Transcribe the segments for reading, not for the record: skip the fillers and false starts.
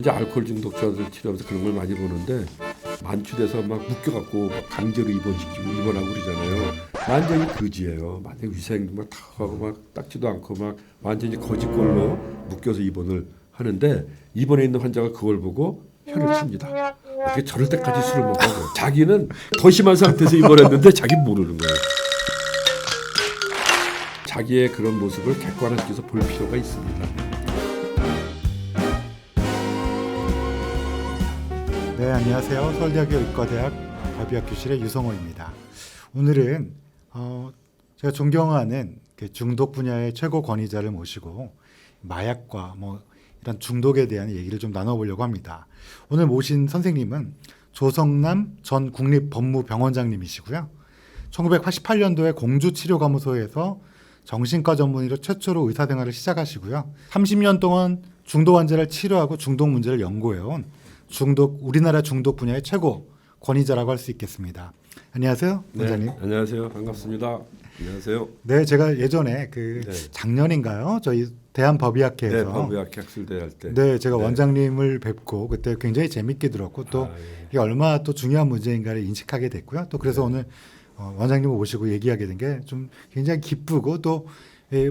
이제 알코올 중독자들 치료하면서 그런 걸 많이 보는데 만취돼서 막 묶여갖고 막 강제로 입원하고 그러잖아요. 완전히 거지예요. 완전 위생도 막 다 하고 막 닦지도 않고 막 완전히 거지꼴로 묶여서 입원을 하는데 입원해 있는 환자가 그걸 보고 혀를 칩니다. 어떻게 저럴 때까지 술을 먹어? 자기는 더 심한 상태에서 입원했는데 자기는 모르는 거예요. 자기의 그런 모습을 객관화시켜서 볼 필요가 있습니다. 네, 안녕하세요. 서울대학교 의과대학 법의학 교실의 유성호입니다. 오늘은 제가 존경하는 그 중독 분야의 최고 권위자를 모시고 마약과 이런 중독에 대한 얘기를 좀 나눠보려고 합니다. 오늘 모신 선생님은 조성남 전 국립법무병원장님이시고요. 1988년도에 공주치료감호소에서 정신과 전문의로 최초로 의사생활을 시작하시고요. 30년 동안 중독 환자를 치료하고 중독 문제를 연구해온 우리나라 중독 분야의 최고 권위자라고 할 수 있겠습니다. 안녕하세요, 원장님. 네, 안녕하세요. 반갑습니다. 안녕하세요. 네, 제가 예전에 네. 작년인가요? 저희 대한법의학회에서 네, 법의학 학술대 할 때. 네, 제가 네. 원장님을 뵙고 그때 굉장히 재밌게 들었고 또 예. 이게 얼마나 또 중요한 문제인가를 인식하게 됐고요. 또 그래서 오늘 원장님을 모시고 얘기하게 된 게 좀 굉장히 기쁘고 또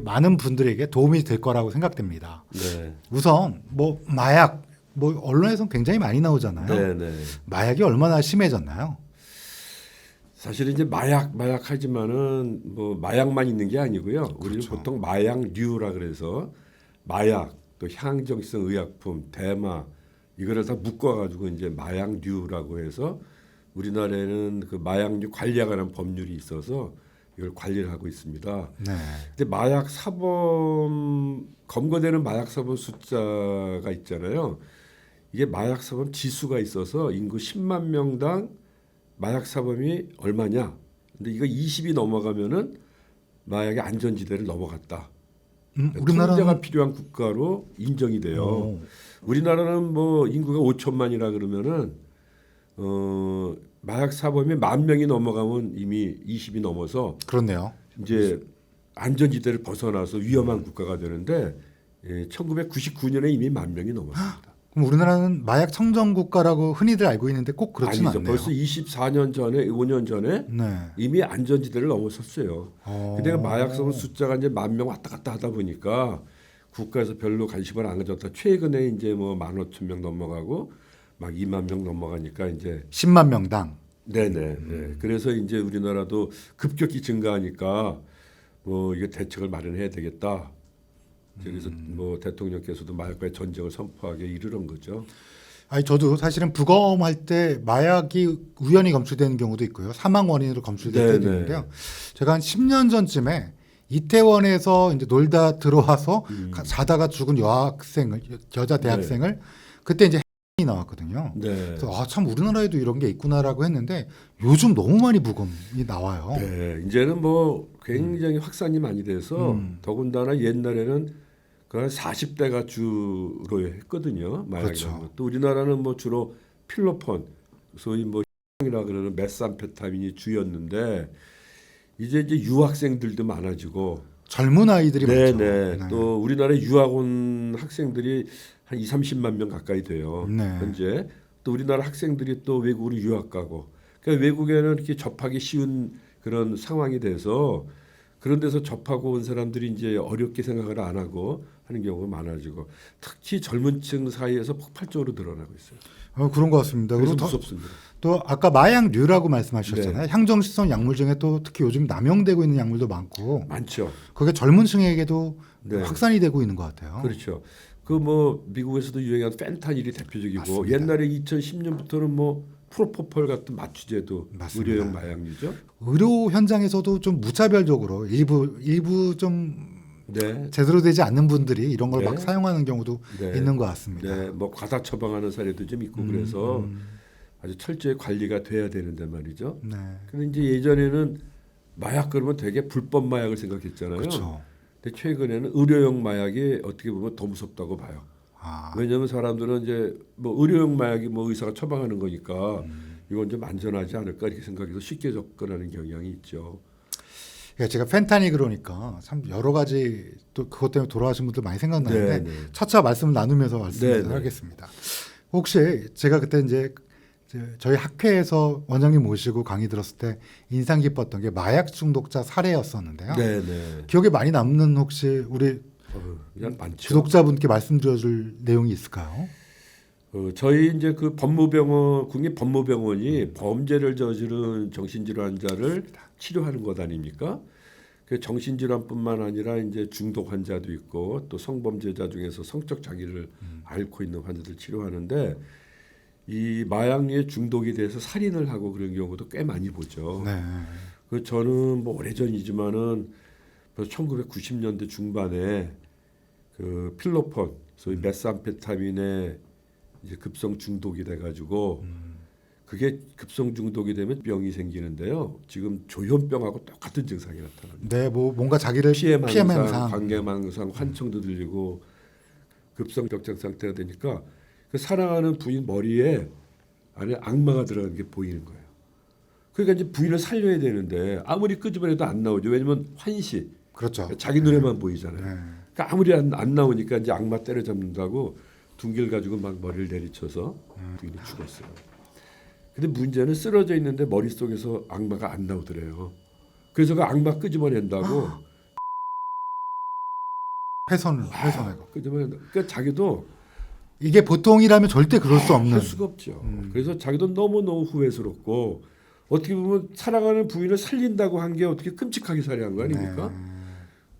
많은 분들에게 도움이 될 거라고 생각됩니다. 네. 우선 마약 언론에서는 굉장히 많이 나오잖아요. 네, 네. 마약이 얼마나 심해졌나요? 사실 이제 마약 하지만은 마약만 있는 게 아니고요. 우리는 그렇죠. 보통 마약류라 그래서 마약 또 향정성 의약품, 대마 이거를 다 묶어 가지고 이제 마약류라고 해서 우리나라에는 그 마약류 관리에 관한 법률이 있어서 이걸 관리를 하고 있습니다. 네. 근데 마약 사범 검거되는 마약 사범 숫자가 있잖아요. 이게 마약 사범 지수가 있어서 인구 10만 명당 마약 사범이 얼마냐? 근데 이거 20이 넘어가면은 마약의 안전지대를 넘어갔다. 우리나라는 통제가 필요한 국가로 인정이 돼요. 우리나라는 인구가 5천만이라 그러면은 마약 사범이 10,000명이 넘어가면 이미 20이 넘어서 그렇네요. 이제 안전지대를 벗어나서 위험한 국가가 되는데 1999년에 이미 10,000명이 넘었습니다. 그럼 우리나라는 마약 청정 국가라고 흔히들 알고 있는데 꼭 그렇지는 아니죠. 않네요. 벌써 24년 전에 5년 전에 네. 이미 안전지대를 넘어섰어요. 근데 마약 사범 숫자가 이제 10,000명 왔다 갔다 하다 보니까 국가에서 별로 관심을 안 가졌다. 최근에 이제 15,000명 넘어가고 막 20,000명 넘어가니까 이제 10만 명당. 네네. 네. 그래서 이제 우리나라도 급격히 증가하니까 이게 대책을 마련해야 되겠다. 그래서 대통령께서도 마약과의 전쟁을 선포하게 이르는 거죠. 아니 저도 사실은 부검할 때 마약이 우연히 검출되는 경우도 있고요. 사망 원인으로 검출될 때도 네네. 있는데요. 제가 한 10년 전쯤에 이태원에서 이제 놀다 들어와서 자다가 죽은 여자 대학생을 그때 이제 이 나왔거든요. 네. 그래서 참 우리나라에도 이런 게 있구나라고 했는데 요즘 너무 많이 부검이 나와요. 네. 이제는 굉장히 확산이 많이 돼서 더군다나 옛날에는 그 40대가 주로 했거든요. 마약이라는 그렇죠. 것도 우리나라는 주로 필로폰, 소위 이라 그러는 메삼페타민이 주였는데 이제 유학생들도 많아지고 젊은 아이들이 많죠. 네네. 또 우리나라 유학 온 학생들이 한 30만 명 가까이 돼요. 네. 현재 또 우리나라 학생들이 또 외국으로 유학 가고 그러니까 외국에는 이렇게 접하기 쉬운 그런 상황이 돼서 그런 데서 접하고 온 사람들이 이제 어렵게 생각을 안 하고 하는 경우가 많아지고 특히 젊은 층 사이에서 폭발적으로 늘어나고 있어요. 그런 것 같습니다. 그래서 그리고 무섭습니다. 또 아까 마약류라고 말씀하셨잖아요. 네. 향정신성 약물 중에 또 특히 요즘 남용되고 있는 약물도 많고 많죠. 그게 젊은 층에게도 네. 확산이 되고 있는 것 같아요. 그렇죠. 미국에서도 유행한 펜타닐이 대표적이고 맞습니다. 옛날에 2010년부터는 프로포폴 같은 마취제도 맞습니다. 의료용 마약류죠. 의료 현장에서도 좀 무차별적으로 일부 좀 네. 제대로 되지 않는 분들이 이런 걸 네. 막 사용하는 경우도 네. 있는 것 같습니다. 네, 과다 처방하는 사례도 좀 있고 그래서 아주 철저히 관리가 돼야 되는데 말이죠. 네. 근데 이제 예전에는 마약 그러면 되게 불법 마약을 생각했잖아요. 그렇죠. 근데 최근에는 의료용 마약이 어떻게 보면 더 무섭다고 봐요. 아, 왜냐하면 사람들은 이제 의료용 마약이 의사가 처방하는 거니까 이건 좀 안전하지 않을까 이렇게 생각해서 쉽게 접근하는 경향이 있죠. 예, 제가 펜타닉 그러니까 참 여러 가지 또 그것 때문에 돌아가신 분들 많이 생각나는데 네, 네. 차차 말씀을 나누면서 말씀을 네, 네. 하겠습니다. 혹시 제가 그때 이제 저희 학회에서 원장님 모시고 강의 들었을 때 인상 깊었던 게 마약 중독자 사례였었는데요. 네, 네. 기억에 많이 남는 혹시 우리 그냥 많죠. 구독자분께 말씀드려줄 내용이 있을까요? 저희 이제 그 법무병원 국립법무병원이 범죄를 저지른 정신질환자를 치료하는 것 아닙니까? 그 정신질환뿐만 아니라 이제 중독 환자도 있고 또 성범죄자 중에서 성적 자기를 앓고 있는 환자들 치료하는데 이 마약류에 중독이 돼서 살인을 하고 그런 경우도 꽤 많이 보죠. 네. 그 저는 뭐 오래전이지만은 1990년대 중반에 그 필로폰, 소위 메스암페타민에 이제 급성 중독이 돼가지고 그게 급성 중독이 되면 병이 생기는데요. 지금 조현병하고 똑같은 증상이 나타납니다. 네, 뭐 뭔가 자기를 피해망상, 관계망상, 환청도 들리고 급성 벽장 상태가 되니까 그 사랑하는 부인 머리에 안에 악마가 들어가는 게 보이는 거예요. 그러니까 이제 부인을 살려야 되는데 아무리 끄집어내도 안 나오죠. 왜냐면 환시, 그렇죠. 자기 눈에만 보이잖아요. 네. 그러니까 아무리 안 나오니까 이제 악마 때려잡는다고 둔기를 가지고 막 머리를 내리쳐서 부인이 죽었어요. 근데 문제는 쓰러져 있는데 머릿속에서 악마가 안 나오더래요. 그래서 그 악마 끄집어낸다고 훼손하고. 그러니까 자기도 이게 보통이라면 절대 그럴 수 없는. 할 수가 없죠. 그래서 자기도 너무너무 후회스럽고 어떻게 보면 사랑하는 부인을 살린다고 한 게 어떻게 끔찍하게 살해한 거 아닙니까?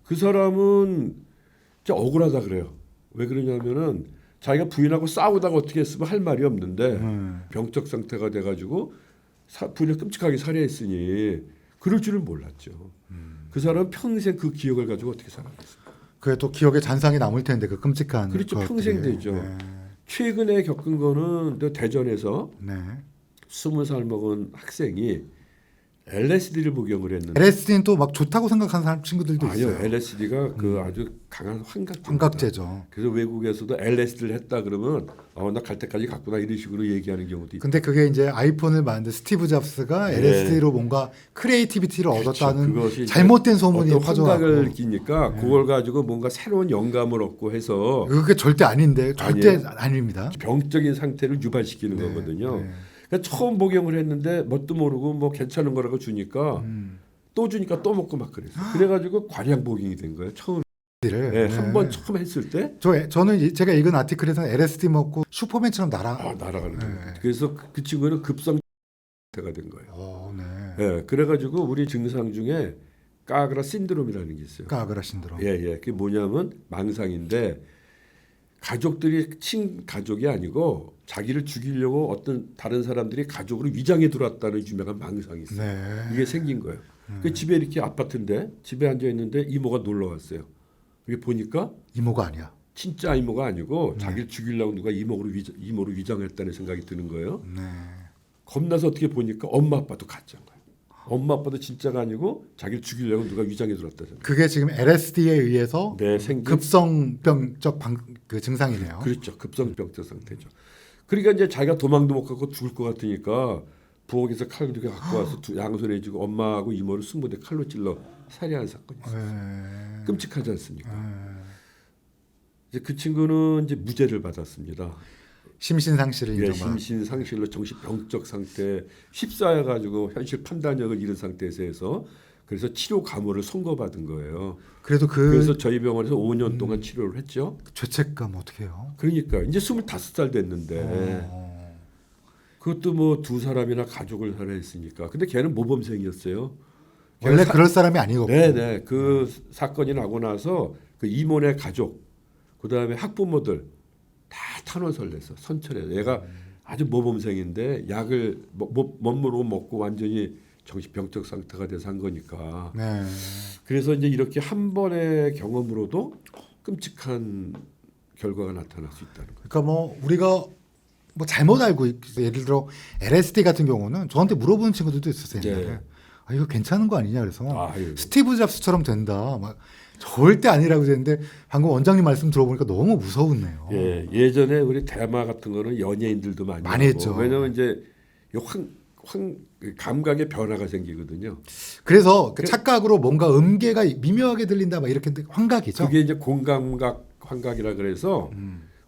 그 사람은 진짜 억울하다 그래요. 왜 그러냐면은 자기가 부인하고 싸우다가 어떻게 했으면 할 말이 없는데 병적 상태가 돼가지고 부인을 끔찍하게 살해했으니 그럴 줄은 몰랐죠. 그 사람은 평생 그 기억을 가지고 어떻게 살아갔습니까? 그게 또 기억에 잔상이 남을 텐데 그 끔찍한. 그렇죠. 것들이. 평생 되죠. 네. 최근에 겪은 거는 또 대전에서 네. 20살 먹은 학생이 LSD를 복용을 했는데 LSD는 또 막 좋다고 생각하는 사람 친구들도 아니요. 있어요. LSD가 그 아주 강한 환각제입니다. 환각제죠. 그래서 외국에서도 LSD를 했다 그러면 나 갈 때까지 갔구나 이런 식으로 얘기하는 경우도 있고. 근데 그게 이제 아이폰을 만든 스티브 잡스가 네. LSD로 뭔가 크리에이티비티를 얻었다는 그것이 잘못된 소문이 어떤 환각을 퍼져가고 느끼니까 그걸 가지고 뭔가 새로운 영감을 얻고 해서 그게 절대 아닌데 절대 아니에요. 아닙니다. 병적인 상태를 유발시키는 네, 거거든요. 네. 그러니까 처음 복용을 했는데 뭣도 모르고 뭐 괜찮은 거라고 주니까 또 주니까 또 먹고 막 그랬어요. 그래가지고 과량 복용이 된 거예요. 처음 네. 한 번 처음 했을 때 저는 제가 읽은 아티클에서 LSD 먹고 슈퍼맨처럼 날아가는 네. 거예요. 그래서 그 친구는 급성 상태가 된 거예요. 네. 예, 그래가지고 우리 증상 중에 까그라 신드롬이라는 게 있어요. 까그라 신드롬. 예. 그게 뭐냐면 망상인데 가족들이 친가족이 아니고 자기를 죽이려고 어떤 다른 사람들이 가족으로 위장해 들어왔다는 유명한 망상이 있어요. 네. 이게 생긴 거예요. 그 집에 이렇게 아파트인데 집에 앉아 있는데 이모가 놀러 왔어요. 이게 보니까 이모가 아니야. 진짜 이모가 아니고 자기를 죽이려고 누가 이모로 위장했다는 생각이 드는 거예요. 네. 겁나서 어떻게 보니까 엄마 아빠도 가짜인 거예요. 엄마 아빠도 진짜가 아니고 자기를 죽이려고 누가 위장해 들었다잖아요. 그게 지금 LSD에 의해서 생긴 급성병적 그 증상이네요. 그렇죠. 급성병적 상태죠. 그러니까 이제 자기가 도망도 못 가고 죽을 것 같으니까 부엌에서 칼을 두개 갖고 와서 양손에 쥐고 엄마하고 이모를 20대 칼로 찔러 살해한 사건이 있어요. 네. 끔찍하지 않습니까? 이제 그 친구는 이제 무죄를 받았습니다. 심신상실을 인정받아. 심신상실로 정신병적 상태 휩싸여가지고 현실 판단력을 잃은 상태에서 해서 그래서 치료 감호를 선고받은 거예요. 그래서 저희 병원에서 5년 동안 치료를 했죠. 죄책감 어떻게 해요? 그러니까 이제 25살 됐는데 그것도 뭐 두 사람이나 가족을 살해했으니까. 근데 걔는 모범생이었어요. 원래 그럴 사람이 아니고. 네네. 그 사건이 나고 나서 그 이모네 가족, 그 다음에 학부모들 다 탄원서를 냈어. 선처를. 얘가 아주 모범생인데 약을 멋모르고 먹고 완전히 정신병적 상태가 돼서 한 거니까. 네. 그래서 이제 이렇게 한 번의 경험으로도 끔찍한 결과가 나타날 수 있다는 거예요. 그러니까 뭐 우리가 뭐 잘못 알고 예를 들어 LSD 같은 경우는 저한테 물어보는 친구들도 있었어요. 옛날에. 이거 괜찮은 거 아니냐 그래서 스티브 잡스처럼 된다. 막 절대 아니라고 했는데 방금 원장님 말씀 들어보니까 너무 무서웠네요. 예전에 우리 대마 같은 거는 연예인들도 많이 했죠. 왜냐면 이제 감각의 변화가 생기거든요. 그래서 그 착각으로 뭔가 음계가 미묘하게 들린다 막 이렇게 환각이죠. 그게 이제 공감각 환각이라 그래서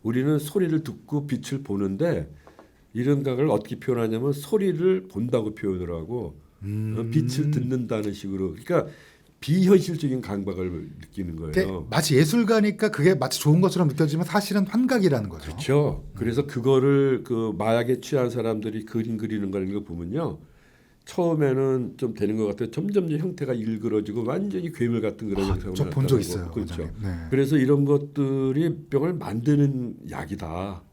우리는 소리를 듣고 빛을 보는데 이런 각을 어떻게 표현하냐면 소리를 본다고 표현을 하고 빛을 듣는다는 식으로. 그러니까 비현실적인 감각을 느끼는 거예요. 마치 예술가니까 그게 마치 좋은 것처럼 느껴지면 사실은 환각이라는 거죠. 그렇죠. 그래서 그거를 그 마약에 취한 사람들이 그림 그리는 걸 보면요. 처음에는 좀 되는 것 같아요. 점점 형태가 일그러지고 완전히 괴물 같은 그런 형상으로 저 본 적 나타나고. 있어요. 그렇죠. 원장님. 네. 그래서 이런 것들이 병을 만드는 약이다.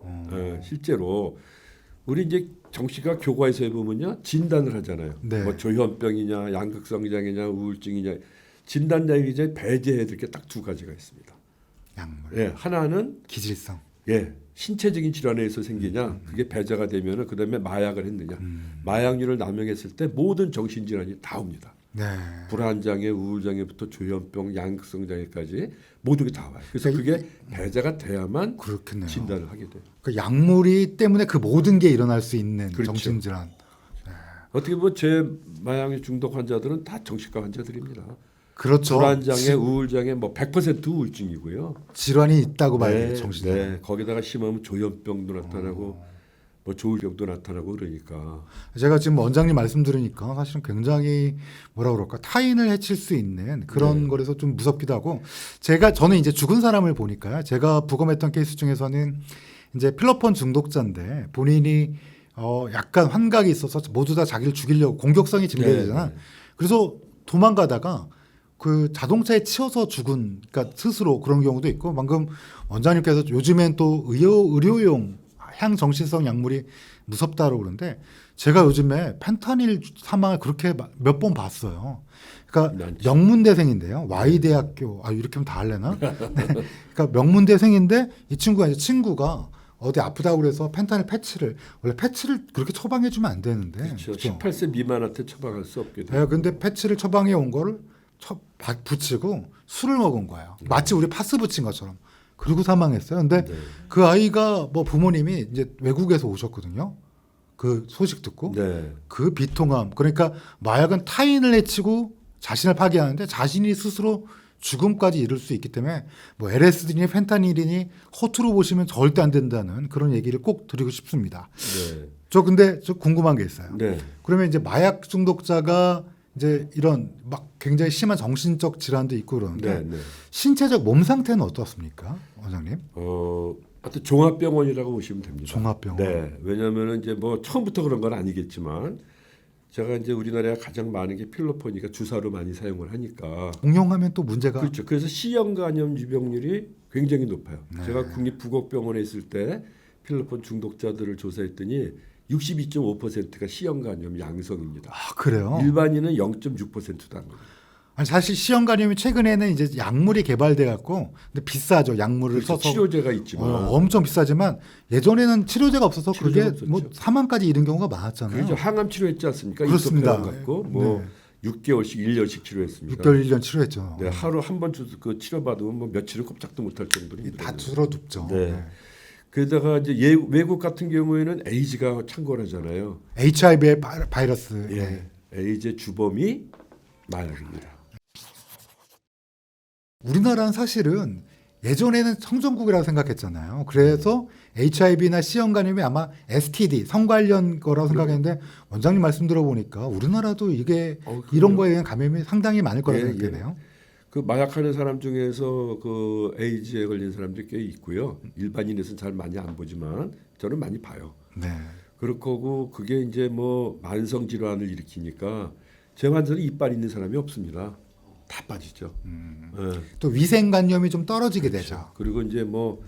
실제로 우리 이제 정씨가 교과에서 해보면요 진단을 하잖아요. 네. 뭐 조현병이냐, 양극성장이냐, 우울증이냐 진단약이 이제 배제해야 될 게 딱 두 가지가 있습니다. 약물, 예, 하나는 기질성. 신체적인 질환에 의해서 생기냐 그게 배제가 되면은 그다음에 마약을 했느냐 마약류를 남용했을 때 모든 정신질환이 다 옵니다. 네. 불안장애, 우울장애부터 조현병, 양극성장애까지 모두 게 다 와요. 그래서 그게 배제가 돼야만 그렇겠네요. 진단을 하게 돼요. 그 약물이 때문에 그 모든 게 일어날 수 있는 그렇죠. 정신질환. 어떻게 보면 제 마약류 중독 환자들은 다 정신과 환자들입니다. 그렇죠. 불안장애, 우울장애 뭐 100% 우울증이고요. 질환이 있다고 봐야 돼요. 정신에. 네. 거기다가 심하면 조현병도 나타나고 뭐 조울병도 나타나고 그러니까. 제가 지금 원장님 말씀 들으니까 사실은 굉장히 뭐라 그럴까 타인을 해칠 수 있는 그런 거라서 좀 무섭기도 하고 저는 이제 죽은 사람을 보니까요. 제가 부검했던 케이스 중에서는 이제 필로폰 중독자인데 본인이 약간 환각이 있어서 모두 다 자기를 죽이려고 공격성이 증대되잖아. 네. 그래서 도망가다가 그 자동차에 치여서 죽은, 그러니까 스스로 그런 경우도 있고, 방금 원장님께서 요즘엔 또 의료용 향정신성 약물이 무섭다고 그러는데, 제가 요즘에 펜타닐 사망을 그렇게 몇 번 봤어요. 그러니까 많죠. 명문대생인데요. Y대학교, 이렇게 하면 다 할래나? 네. 그러니까 명문대생인데 이 친구가 어디 아프다고 그래서 펜타닐 패치를, 원래 패치를 그렇게 처방해주면 안 되는데. 그렇죠. 그죠? 18세 미만한테 처방할 수 없게 돼요. 근데 패치를 처방해 온 거를 붙이고 술을 먹은 거예요. 마치 우리 파스 붙인 것처럼. 그리고 사망했어요. 근데 네. 그 아이가 뭐 부모님이 이제 외국에서 오셨거든요. 그 소식 듣고 네. 그 비통함. 그러니까 마약은 타인을 해치고 자신을 파괴하는데 자신이 스스로 죽음까지 이를 수 있기 때문에 뭐 LSD니 펜타닐이니 허투루 보시면 절대 안 된다는 그런 얘기를 꼭 드리고 싶습니다. 네. 근데 저 궁금한 게 있어요. 네. 그러면 이제 마약 중독자가 이제 이런 막 굉장히 심한 정신적 질환도 있고 그러는데 네. 네. 신체적 몸 상태는 어떻습니까, 원장님? 하여튼 종합병원이라고 보시면 됩니다. 종합병원. 네. 왜냐하면 이제 뭐 처음부터 그런 건 아니겠지만 제가 이제 우리나라에 가장 많은 게 필로폰이니까 주사로 많이 사용을 하니까. 공용하면 또 문제가 그렇죠. 그래서 C형 간염 유병률이 굉장히 높아요. 네. 제가 국립부곡병원에 있을 때 필로폰 중독자들을 조사했더니 62.5%가 C형 간염 양성입니다. 그래요? 일반인은 0.6%도 안 돼요. 아니, 사실 C형 간염이 최근에는 이제 약물이 개발돼 갖고 근데 비싸죠. 약물을 그래서 써서 치료제가 있지만 엄청 비싸지만 예전에는 치료제가 없어서 치료제가 그게 뭐 없었죠. 사망까지 이른 경우가 많았잖아요. 그래서 항암 치료했지 않습니까? 그렇습니다. 인터페론 갖고 뭐 6개월씩 1년씩 치료했습니다. 6개월 1년 치료했죠. 네, 하루 한 번 그 치료 받으면 뭐 며칠을 꼼짝도 못할 정도로 이게 다 힘들어요. 줄어듭죠. 네. 게다가 이제 외국 같은 경우에는 에이즈가 창궐하잖아요. HIV의 바이러스. 예, 에이즈의 주범이 마약입니다. 우리나라는 사실은 예전에는 성전국이라고 생각했잖아요. 그래서 HIV나 C형 간염이 아마 STD, 성 관련 거라고 생각했는데 원장님 말씀 들어보니까 우리나라도 이게 이런 거에 대한 감염이 상당히 많을 거라고 예, 생각되네요. 그 마약하는 사람 중에서 그 에이즈에 걸린 사람들이 꽤 있고요. 일반인에서는 잘 많이 안 보지만 저는 많이 봐요. 네. 그렇고 그게 이제 뭐 만성 질환을 일으키니까 제 환자는 이빨 있는 사람이 없습니다. 다 빠지죠. 예. 또 위생 관념이 좀 떨어지게 되죠. 그리고 이제 뭐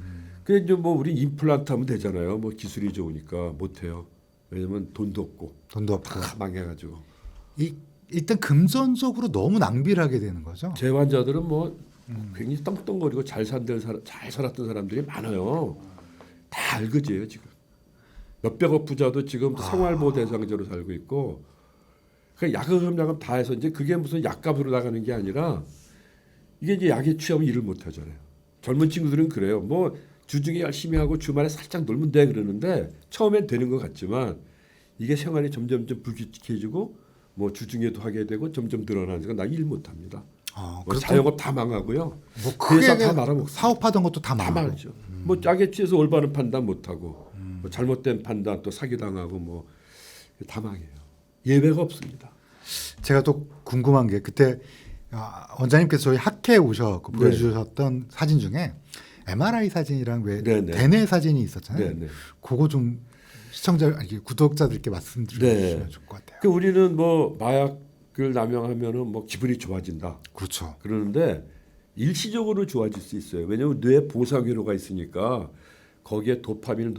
그게 이제 뭐 우리 임플란트 하면 되잖아요. 뭐 기술이 좋으니까 못 해요. 왜냐면 돈도 없고 돈도 없고. 다 망해가지고. 일단 금전적으로 너무 낭비를 하게 되는 거죠. 제 환자들은 뭐 굉장히 떵떵거리고 잘 살았던 사람들이 많아요. 다 알거지예요 지금. 몇백억 부자도 지금 생활보호 대상자로 살고 있고. 그 야금야금 다 해서 이제 그게 무슨 약값으로 나가는 게 아니라 이게 이제 약에 취하면 일을 못 하잖아요. 젊은 친구들은 그래요. 뭐 주중에 열심히 하고 주말에 살짝 놀면 돼 그러는데 처음엔 되는 것 같지만 이게 생활이 점점점 불규칙해지고 뭐 주중에도 하게 되고 점점 늘어나니까 나 일 못합니다. 뭐 자영업 다 망하고요. 뭐 회사 크게 다 말아먹고 사업하던 것도 다 다 망하고. 말죠. 뭐 짜게 취해서 올바른 판단 못하고 뭐 잘못된 판단 또 사기당하고 뭐 다 망해요. 예외가 없습니다. 제가 또 궁금한 게 그때 원장님께서 저희 학회에 오셔서 네. 보여주셨던 사진 중에 MRI 사진이랑 왜 네네. 대뇌 사진이 있었잖아요. 네네. 그거 좀 시청자 아니 구독자들께 말씀드려주시면 좋을 것 같아요. 그 우리는 뭐 마약을 남용하면은 뭐 기분이 좋아진다. 그렇죠. 그러는데 일시적으로 좋아질 수 있어요. 왜냐하면 뇌 보상 회로가 있으니까 거기에 도파민이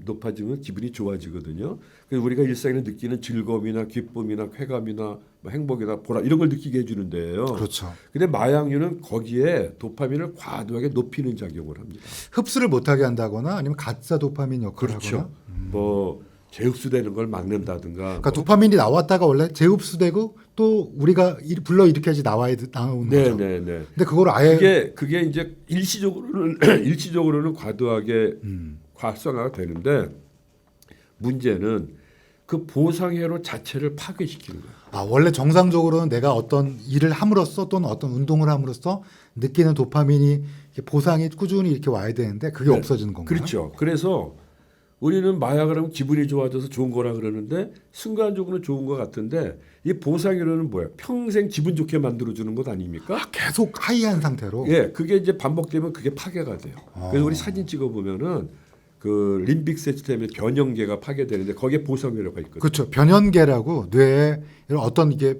높아지면 기분이 좋아지거든요. 그래서 우리가 일상에 느끼는 즐거움이나 기쁨이나 쾌감이나 뭐 행복이나 보람 이런 걸 느끼게 해주는 데예요. 그렇죠. 근데 마약류는 거기에 도파민을 과도하게 높이는 작용을 합니다. 흡수를 못하게 한다거나 아니면 가짜 도파민 역할을 그렇죠. 하거나. 뭐 재흡수되는 걸 막는다든가. 그러니까 도파민이 나왔다가 원래 재흡수되고 또 우리가 불러 일으켜야지 나오는 거죠. 네네네. 근데 그걸 아예 그게 이제 일시적으로는 과도하게 활성화가 되는데 문제는 그 보상회로 자체를 파괴시키는 거예요. 원래 정상적으로는 내가 어떤 일을 함으로써 또는 어떤 운동을 함으로써 느끼는 도파민이 이렇게 보상이 꾸준히 이렇게 와야 되는데 그게 네. 없어지는 건가요? 그렇죠. 그래서 우리는 마약을 하면 기분이 좋아져서 좋은 거라 그러는데 순간적으로는 좋은 것 같은데 이 보상회로는 뭐예요? 평생 기분 좋게 만들어주는 것 아닙니까? 계속 하이한 상태로. 예, 그게 이제 반복되면 그게 파괴가 돼요. 그래서 우리 사진 찍어 보면은 그 림빅 시스템의 변형계가 파괴되는데 거기에 보상회로가 있거든요. 그렇죠. 변연계라고 뇌에 이런 어떤 이게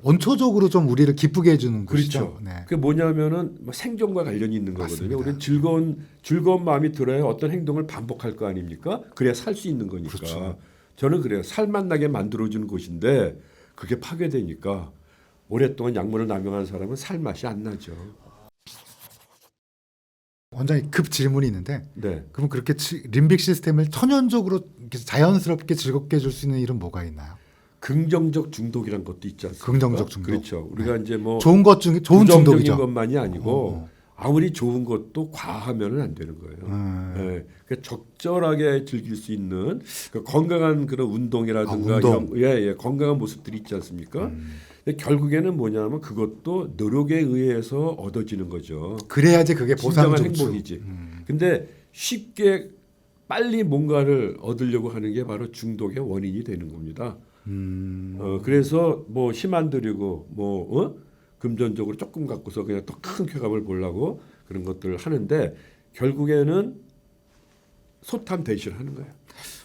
원초적으로 좀 우리를 기쁘게 해주는 그렇죠. 것이죠. 네. 그게 뭐냐면은 뭐 생존과 관련이 있는 거거든요. 맞습니다. 우리는 즐거운 마음이 들어야 어떤 행동을 반복할 거 아닙니까? 그래야 살 수 있는 거니까. 그렇죠. 저는 그래요. 살맛 나게 만들어주는 곳인데 그게 파괴되니까 오랫동안 약물을 남용한 사람은 살 맛이 안 나죠. 원장님 급 질문이 있는데 네. 그럼 그렇게 림빅 시스템을 천연적으로 이렇게 자연스럽게 즐겁게 해줄 수 있는 일은 뭐가 있나요? 긍정적 중독이란 것도 있지 않습니까? 긍정적 중독. 그렇죠. 우리가 이제 뭐 좋은 것 중에 좋은 부정적인 중독이죠. 것만이 아니고 아무리 좋은 것도 과하면은 안 되는 거예요. 예, 그러니까 적절하게 즐길 수 있는 그 건강한 그런 운동이라든가 운동. 이런 건강한 모습들이 있지 않습니까? 근데 결국에는 뭐냐면 그것도 노력에 의해서 얻어지는 거죠. 그래야지 그게 보상 진정한 조치. 행복이지. 근데 쉽게 빨리 뭔가를 얻으려고 하는 게 바로 중독의 원인이 되는 겁니다. 그래서 뭐 힘 안 들이고 금전적으로 조금 갖고서 그냥 더 큰 쾌감을 보려고 그런 것들을 하는데 결국에는 소탐 대신을 하는 거예요.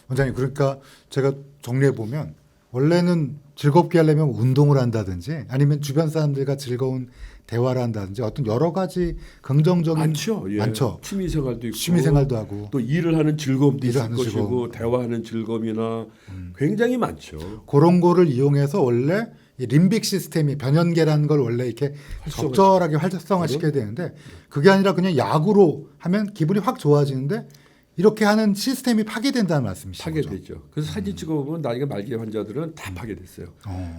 원장님 그러니까 제가 정리해 보면 원래는 즐겁게 하려면 운동을 한다든지 아니면 주변 사람들과 즐거운 대화를 한다든지 어떤 여러 가지 긍정적인 많죠. 예. 많죠. 취미생활도 있고 취미생활도 하고 또 일을 하는 즐거움도 일을 있을 하는 것이고 즐거움. 대화하는 즐거움이나 굉장히 많죠. 그런 거를 이용해서 원래 이 림빅 시스템이 변연계라는 걸 원래 이렇게 적절하게 활성화시켜야 되는데 그게 아니라 그냥 약으로 하면 기분이 확 좋아지는데 이렇게 하는 시스템이 파괴된다는 말씀이시죠? 파괴되죠. 그래서 사진 찍어보면 나이가 말기 환자들은 다 파괴됐어요.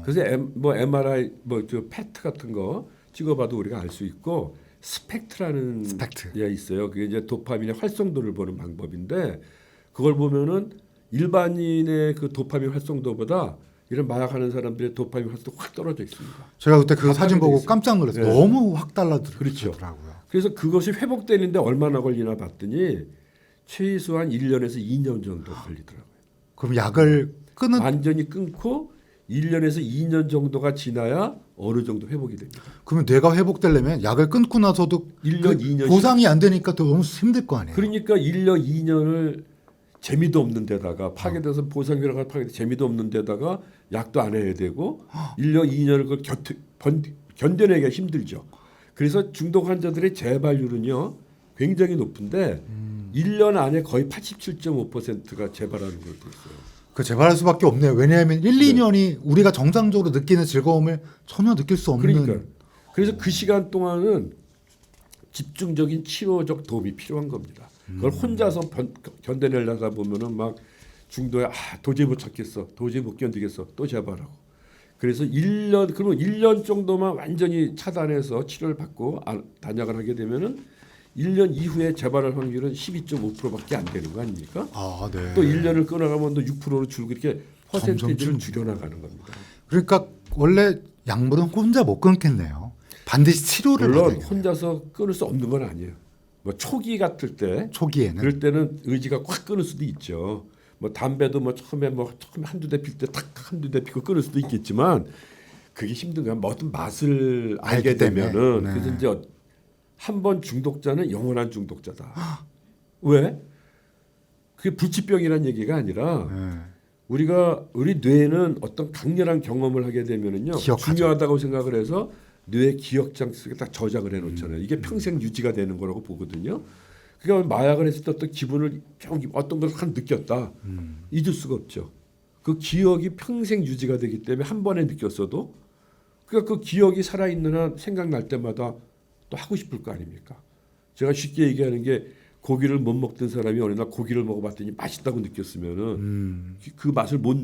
그래서 MRI 저 PET 같은 거 찍어봐도 우리가 알 수 있고 스펙트라는 게 있어요. 그게 이제 도파민의 활성도를 보는 방법인데 그걸 보면은 일반인의 그 도파민 활성도보다 이런 마약하는 사람들의 도파민 활성도 확 떨어져 있습니다. 제가 그때 그 사진 보고 깜짝 놀랐어요. 네. 너무 확 달라더라고요. 그렇죠. 그래서 그것이 회복되는데 얼마나 걸리나 봤더니 최소한 1년에서 2년 정도 걸리더라고요. 그럼 약을 끊은 완전히 끊고 1년에서 2년 정도가 지나야 어느 정도 회복이 됩니다. 그러면 뇌가 회복되려면 약을 끊고 나서도 1년, 2년 보상이 안 되니까 또 너무 힘들 거 아니에요. 그러니까 1년, 2년을 재미도 없는 데다가 파괴돼서 보상회로가 파괴돼 재미도 없는 데다가 약도 안 해야 되고 1년, 2년을 그걸 견뎌내기가 힘들죠. 그래서 중독 환자들의 재발률은요 굉장히 높은데 1년 안에 거의 87.5%가 재발하는 걸로 돼 있어요. 그 재발할 수밖에 없네요. 왜냐하면 1, 2년이 우리가 정상적으로 느끼는 즐거움을 전혀 느낄 수 없는. 그러니까 그래서 그 시간 동안은 집중적인 치료적 도움이 필요한 겁니다. 그걸 혼자서 견뎌내려다 보면은 막 중도에 도저히 못 찾겠어, 도저히 못 견디겠어, 또 재발하고. 그래서 1년 정도만 완전히 차단해서 치료를 받고 단약을 하게 되면은 1년 이후에 재발할 확률은 12.5%밖에 안 되는 거 아닙니까? 아, 네. 또 1년을 끊어가면 또 6%로 줄고 이렇게 퍼센테이지를 점점 줄여나가는 겁니다. 그러니까 원래 약물은 혼자 못 끊겠네요. 반드시 치료를 물론 받아야 돼요. 혼자서 끊을 수 없는 건 아니에요. 뭐 초기 같을 때 초기에는 그럴 때는 의지가 확 끊을 수도 있죠. 뭐 담배도 뭐 처음에 한두 대 필 때 탁 한두 대 피고 끊을 수도 있겠지만 그게 힘든 거야. 뭐든 맛을 알게 알기 때문에. 되면은 네. 그래서 이제 한 번 중독자는 영원한 중독자다. 왜? 그게 불치병이라는 얘기가 아니라 네. 우리 뇌는 어떤 강렬한 경험을 하게 되면은요 기억하죠. 중요하다고 생각을 해서 뇌 기억장 속에 딱 저장을 해놓잖아요. 이게 평생 유지가 되는 거라고 보거든요. 그러니까 마약을 했을 때 어떤 기분을 어떤 걸 한 느꼈다 잊을 수가 없죠. 그 기억이 평생 유지가 되기 때문에 한 번에 느꼈어도 그러니까 그 기억이 살아있는 한 생각날 때마다 또 하고 싶을 거 아닙니까? 제가 쉽게 얘기하는 게 고기를 못 먹던 사람이 어느 날 고기를 먹어봤더니 맛있다고 느꼈으면은 그 맛을 못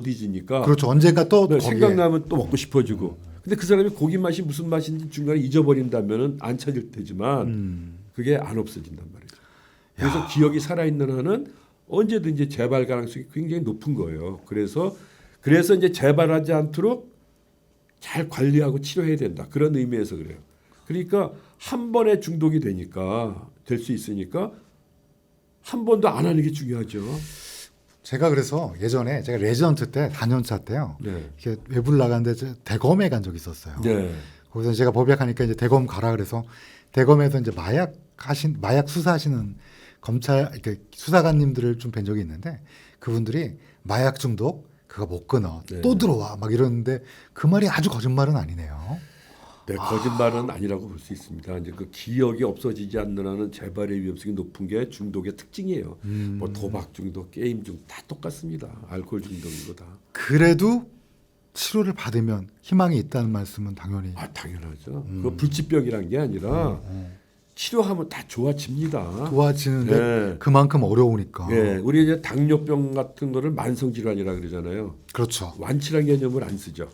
잊으니까 그렇죠. 언젠가 또 네, 거기에 생각나면 또 먹고 싶어지고. 근데 그 사람이 고기 맛이 무슨 맛인지 중간에 잊어버린다면은 안 찾을 테지만 그게 안 없어진단 말이죠. 그래서 기억이 살아있는 한은 언제든지 재발 가능성이 굉장히 높은 거예요. 그래서 이제 재발하지 않도록 잘 관리하고 치료해야 된다. 그런 의미에서 그래요. 그러니까 한 번에 중독이 되니까 될 수 있으니까 한 번도 안 하는 게 중요하죠. 제가 그래서 예전에 제가 레지던트 때 4년차 때요. 네. 이렇게 외부를 나갔는데 대검에 간 적이 있었어요. 네. 거기서 제가 법약하니까 이제 대검 가라 그래서 대검에서 이제 마약 수사하시는 검찰 이렇게 수사관님들을 좀 뵌 적이 있는데 그분들이 마약 중독 그거 못 끊어 네. 또 들어와 막 이러는데 그 말이 아주 거짓말은 아니네요. 네, 거짓말은 아니라고 볼 수 있습니다. 이제 그 기억이 없어지지 않는 한은 재발의 위험성이 높은 게 중독의 특징이에요. 뭐 도박 중독, 게임 중독 다 똑같습니다. 알코올 중독인 거다. 그래도 치료를 받으면 희망이 있다는 말씀은 당연히 당연하죠. 그 불치병이란 게 아니라 치료하면 다 좋아집니다. 도와지는데 네. 그만큼 어려우니까. 예, 우리 이제 당뇨병 같은 거를 만성 질환이라 그러잖아요. 그렇죠. 완치란 개념을 안 쓰죠.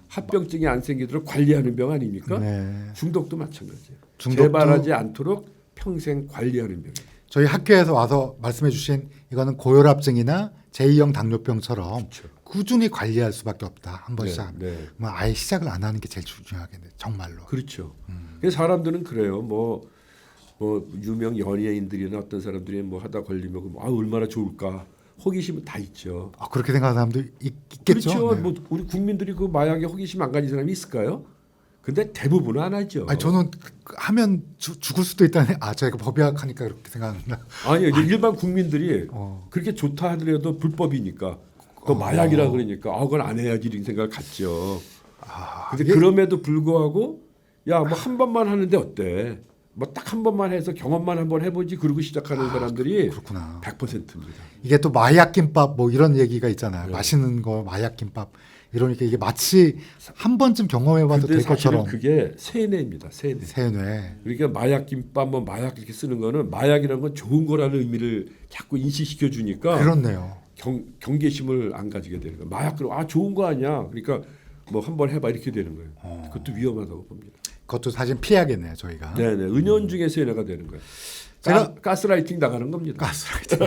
합병증이 안 생기도록 관리하는 병 아닙니까? 네. 중독도 마찬가지예요. 중독도- 재발하지 않도록 평생 관리하는 병이에요. 저희 학교에서 와서 말씀해 주신 이거는 고혈압증이나 제2형 당뇨병처럼 그렇죠. 꾸준히 관리할 수밖에 없다. 한 번 네, 시작. 네. 뭐 아예 시작을 안 하는 게 제일 중요하겠네. 정말로. 그렇죠. 그래서 사람들은 그래요. 뭐 유명 연예인들이나 어떤 사람들이 뭐 하다 걸리면 얼마나 좋을까. 호기심은 다 있죠. 그렇게 생각하는 사람도 있겠죠. 그렇죠. 네. 뭐 우리 국민들이 그 마약에 호기심 안 가진 사람이 있을까요? 근데 대부분은 안 하죠. 아니, 저는 하면 죽을 수도 있다는. 제가 법약하니까 그렇게 생각합니다. 아니요. 이제 일반 국민들이 어. 그렇게 좋다 하더라도 불법이니까 그 마약이라 그러니까 그건 안 해야지 이런 생각을 갖죠. 근데 그럼에도 불구하고 야 뭐 한 번만 하는데 어때? 뭐 딱 한 번만 해서 경험만 한번 해보지 그러고 시작하는 사람들이 그렇구나. 100%입니다. 이게 또 마약 김밥 뭐 이런 얘기가 있잖아요. 네. 맛있는 거 마약 김밥 이러니까 이게 마치 한 번쯤 경험해봐도 근데 될 사실은 것처럼 그게 세뇌입니다. 세뇌. 세뇌. 그러니까 마약 김밥 뭐 마약 이렇게 쓰는 거는 마약이라는 건 좋은 거라는 의미를 자꾸 인식시켜 주니까 그렇네요. 경계심을 안 가지게 되는 거예요. 마약 그럼 좋은 거 아니야. 그러니까 뭐 한번 해봐 이렇게 되는 거예요. 그것도 위험하다고 봅니다. 그것도 사실 피해야겠네요, 저희가. 네네 은연중에 세뇌가 되는 거예요. 제가- 가스라이팅 나가는 겁니다. 가스라이팅.